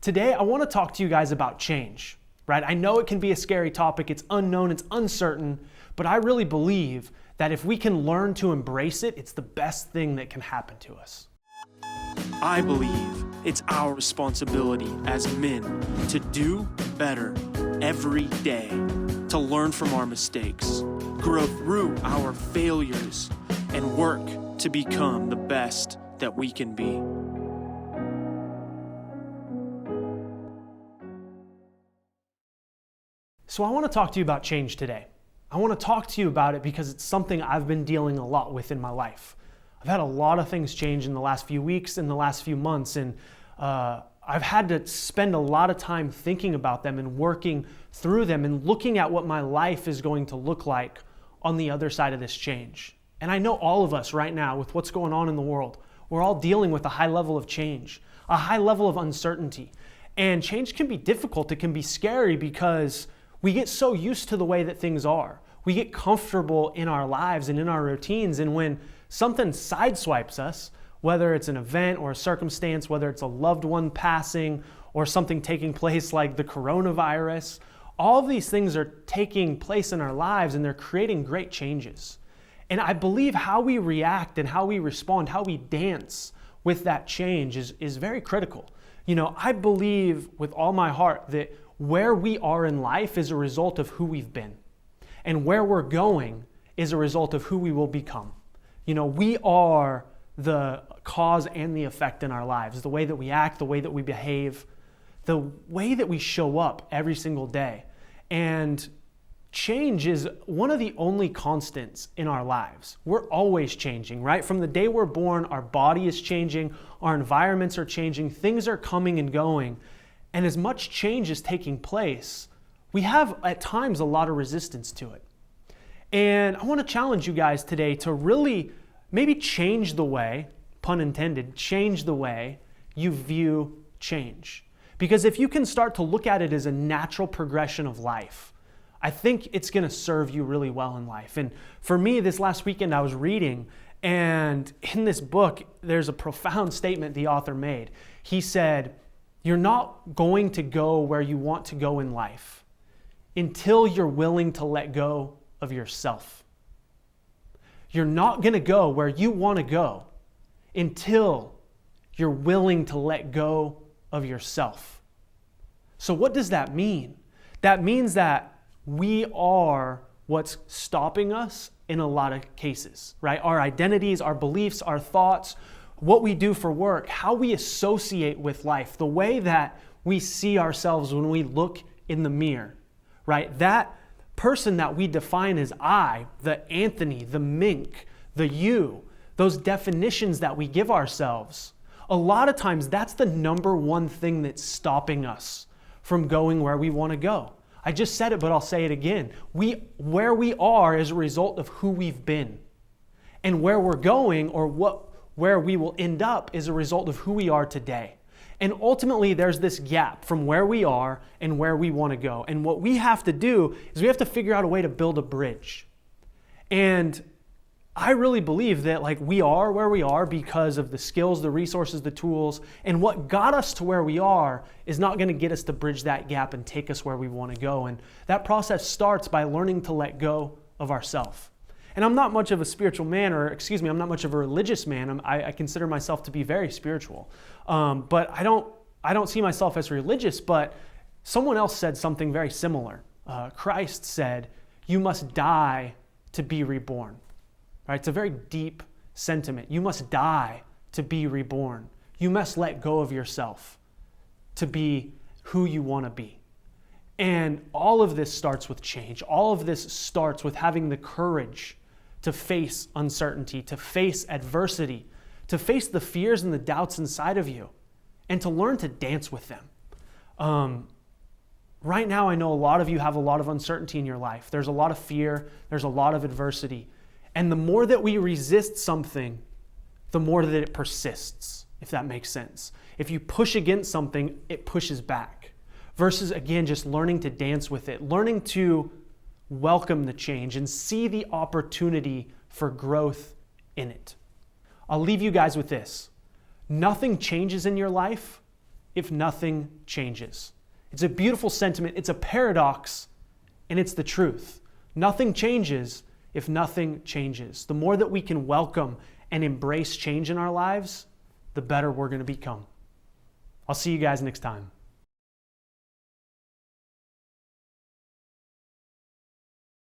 Today, I want to talk to you guys about change, right? I know it can be a scary topic, it's unknown, it's uncertain, but I really believe that if we can learn to embrace it, it's the best thing that can happen to us. I believe it's our responsibility as men to do better every day, to learn from our mistakes, grow through our failures, and work to become the best that we can be. So I want to talk to you about change today. I want to talk to you about it because it's something I've been dealing a lot with in my life. I've had a lot of things change in the last few weeks, in the last few months, and I've had to spend a lot of time thinking about them and working through them and looking at what my life is going to look like on the other side of this change. And I know all of us right now, with what's going on in the world, we're all dealing with a high level of change, a high level of uncertainty. And change can be difficult, it can be scary because we get so used to the way that things are. We get comfortable in our lives and in our routines, and when something sideswipes us, whether it's an event or a circumstance, whether it's a loved one passing or something taking place like the coronavirus, all of these things are taking place in our lives and they're creating great changes. And I believe how we react and how we respond, how we dance with that change is very critical. You know, I believe with all my heart that where we are in life is a result of who we've been. And where we're going is a result of who we will become. You know, we are the cause and the effect in our lives. The way that we act, the way that we behave, the way that we show up every single day. And change is one of the only constants in our lives. We're always changing, right? From the day we're born, our body is changing, our environments are changing, things are coming and going. And as much change is taking place, we have at times a lot of resistance to it. And I want to challenge you guys today to really maybe change the way, pun intended, change the way you view change. Because if you can start to look at it as a natural progression of life, I think it's going to serve you really well in life. And for me, this last weekend I was reading, and in this book, there's a profound statement the author made. He said, "You're not going to go where you want to go in life until you're willing to let go of yourself. You're not going to go where you want to go until you're willing to let go of yourself." So what does that mean? That means that we are what's stopping us in a lot of cases, right? Our identities, our beliefs, our thoughts, what we do for work, how we associate with life, the way that we see ourselves when we look in the mirror, right? That person that we define as I, the Anthony, the Mink, the you, those definitions that we give ourselves, a lot of times that's the number one thing that's stopping us from going where we want to go. I just said it, but I'll say it again. Where we are is a result of who we've been. And where we're going or where we will end up is a result of who we are today. And ultimately, there's this gap from where we are and where we want to go. And what we have to do is we have to figure out a way to build a bridge. And I really believe that we are where we are because of the skills, the resources, the tools, and what got us to where we are is not going to get us to bridge that gap and take us where we want to go. And that process starts by learning to let go of ourselves. And I'm not much of a spiritual man, I'm not much of a religious man. I consider myself to be very spiritual. But I don't see myself as religious, but someone else said something very similar. Christ said, "You must die to be reborn." Right? It's a very deep sentiment. You must die to be reborn. You must let go of yourself to be who you want to be. And all of this starts with change. All of this starts with having the courage to face uncertainty, to face adversity, to face the fears and the doubts inside of you, and to learn to dance with them. Right now, I know a lot of you have a lot of uncertainty in your life. There's a lot of fear. There's a lot of adversity. And the more that we resist something, the more that it persists, if that makes sense. If you push against something, it pushes back. Versus, again, just learning to dance with it, learning to welcome the change and see the opportunity for growth in it. I'll leave you guys with this. Nothing changes in your life if nothing changes. It's a beautiful sentiment. It's a paradox, and it's the truth. Nothing changes if nothing changes. The more that we can welcome and embrace change in our lives, the better we're going to become. I'll see you guys next time.